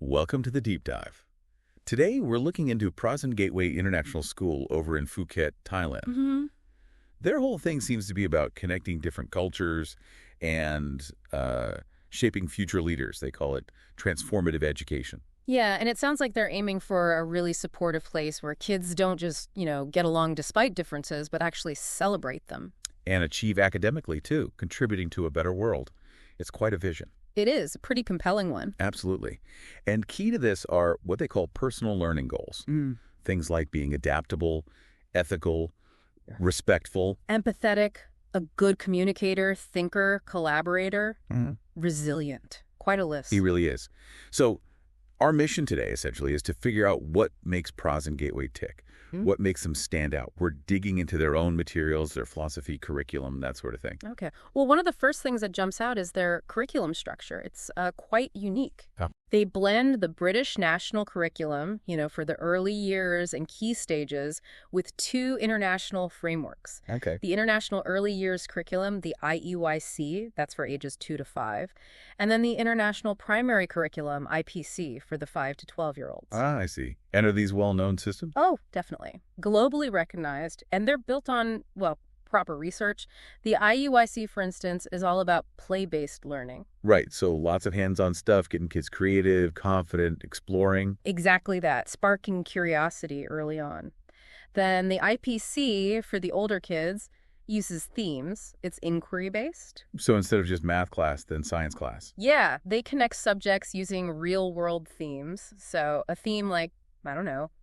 Welcome to the Deep Dive. Today, we're looking into Prasan Gateway International School over in Phuket, Thailand. Their whole thing seems to be about connecting different cultures and shaping future leaders. They call it transformative education. Yeah, and it sounds like they're aiming for a really supportive place where kids don't just, get along despite differences, but actually celebrate them. And achieve academically, too, contributing to a better world. It's quite a vision. It is a pretty compelling one. Absolutely. And key to this are what they call personal learning goals. Things like being adaptable, ethical, respectful. Empathetic, a good communicator, thinker, collaborator, resilient. Quite a list. He really is. So our mission today, essentially, is to figure out what makes Prasan Gateway tick, what makes them stand out. We're digging into their own materials, their philosophy, curriculum, that sort of thing. Okay. Well, one of the first things that jumps out is their curriculum structure. It's quite unique. Yeah. They blend the British national curriculum, for the early years and key stages, with two international frameworks. Okay. The International Early Years Curriculum, the IEYC, that's for ages 2 to 5, and then the International Primary Curriculum, IPC, for the 5 to 12-year-olds. Ah, I see. And are these well-known systems? Oh, definitely. Globally recognized, and they're built on, proper research. The IEYC, for instance, is all about play-based learning. Right, so lots of hands-on stuff, getting kids creative, confident, exploring. Exactly that, sparking curiosity early on. Then the IPC, for the older kids, uses themes. It's inquiry-based. So instead of just math class, then science class. Yeah, they connect subjects using real-world themes. So a theme like,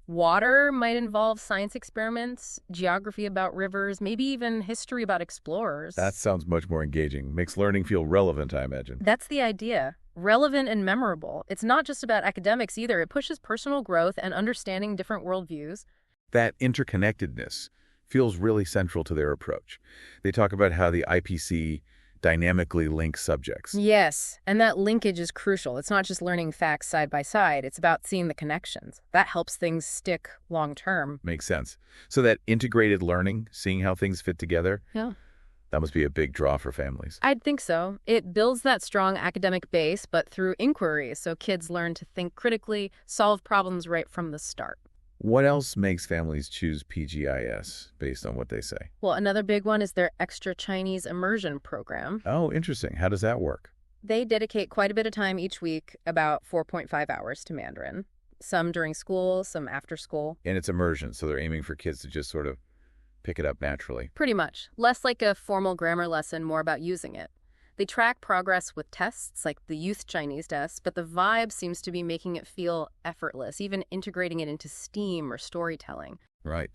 water might involve science experiments, geography about rivers, maybe even history about explorers. That sounds much more engaging. Makes learning feel relevant, I imagine. That's the idea. Relevant and memorable. It's not just about academics either. It pushes personal growth and understanding different worldviews. That interconnectedness feels really central to their approach. They talk about how the IPC dynamically links subjects. Yes, and that linkage is crucial. It's not just learning facts side by side. It's about seeing the connections. That helps things stick long term. Makes sense. So that integrated learning, seeing how things fit together, that must be a big draw for families. I'd think so. It builds that strong academic base, but through inquiry, so kids learn to think critically, solve problems right from the start. What else makes families choose PGIS based on what they say? Well, another big one is their extra Chinese Immersion Program. Oh, interesting. How does that work? They dedicate quite a bit of time each week, about 4.5 hours to Mandarin. Some during school, some after school. And it's immersion, so they're aiming for kids to just sort of pick it up naturally. Pretty much. Less like a formal grammar lesson, more about using it. They track progress with tests, like the youth Chinese test, but the vibe seems to be making it feel effortless, even integrating it into STEAM or storytelling. Right.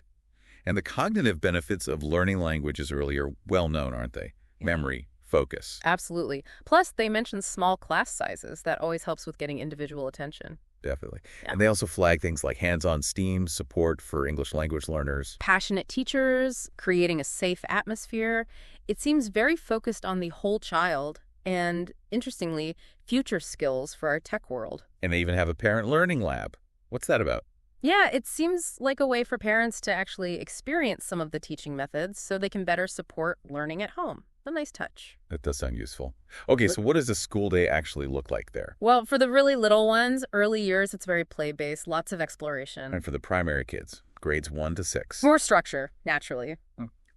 And the cognitive benefits of learning languages early are well known, aren't they? Yeah. Memory, focus. Absolutely. Plus, they mention small class sizes. That always helps with getting individual attention. Definitely. Yeah. And they also flag things like hands-on STEAM, support for English language learners. Passionate teachers, creating a safe atmosphere. It seems very focused on the whole child and, interestingly, future skills for our tech world. And they even have a parent learning lab. What's that about? Yeah, it seems like a way for parents to actually experience some of the teaching methods so they can better support learning at home. A nice touch. That does sound useful. Okay, so what does a school day actually look like there? Well, for the really little ones, early years, it's very play-based, lots of exploration. And for the primary kids, grades 1 to 6. More structure, naturally.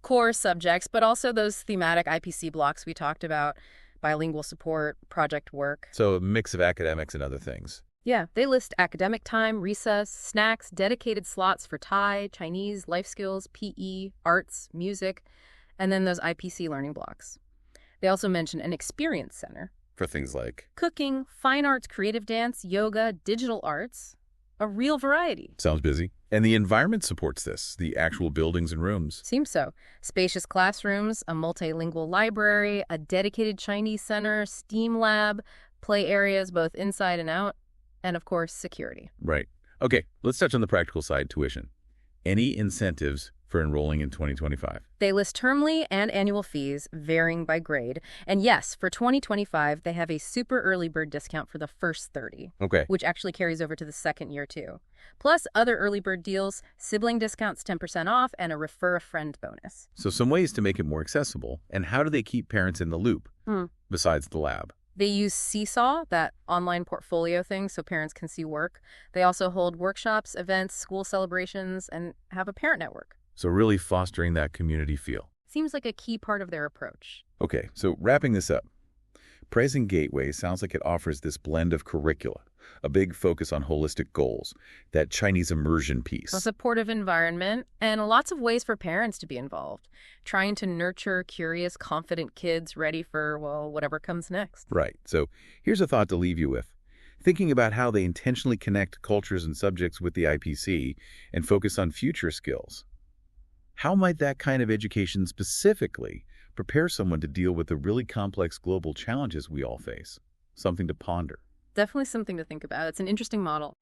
Core subjects, but also those thematic IPC blocks we talked about, bilingual support, project work. So a mix of academics and other things. Yeah, they list academic time, recess, snacks, dedicated slots for Thai, Chinese, life skills, PE, arts, music, and then those IPC learning blocks. They also mention an experience center. For things like? Cooking, fine arts, creative dance, yoga, digital arts. A real variety. Sounds busy. And the environment supports this, the actual buildings and rooms. Seems so. Spacious classrooms, a multilingual library, a dedicated Chinese center, STEAM lab, play areas both inside and out, and of course, security. Right. Okay, let's touch on the practical side, tuition. Any incentives for enrolling in 2025? They list termly and annual fees, varying by grade. And yes, for 2025, they have a super early bird discount for the first 30. Okay. Which actually carries over to the second year, too. Plus, other early bird deals, sibling discounts 10% off, and a refer a friend bonus. So some ways to make it more accessible. And how do they keep parents in the loop, besides the lab? They use Seesaw, that online portfolio thing, so parents can see work. They also hold workshops, events, school celebrations, and have a parent network. So really fostering that community feel. Seems like a key part of their approach. Okay, so wrapping this up, Prasan Gateway sounds like it offers this blend of curricula, a big focus on holistic goals, that Chinese immersion piece. A supportive environment, and lots of ways for parents to be involved, trying to nurture curious, confident kids ready for, well, whatever comes next. Right. So here's a thought to leave you with. Thinking about how they intentionally connect cultures and subjects with the IPC and focus on future skills. How might that kind of education specifically prepare someone to deal with the really complex global challenges we all face? Something to ponder. Definitely something to think about. It's an interesting model.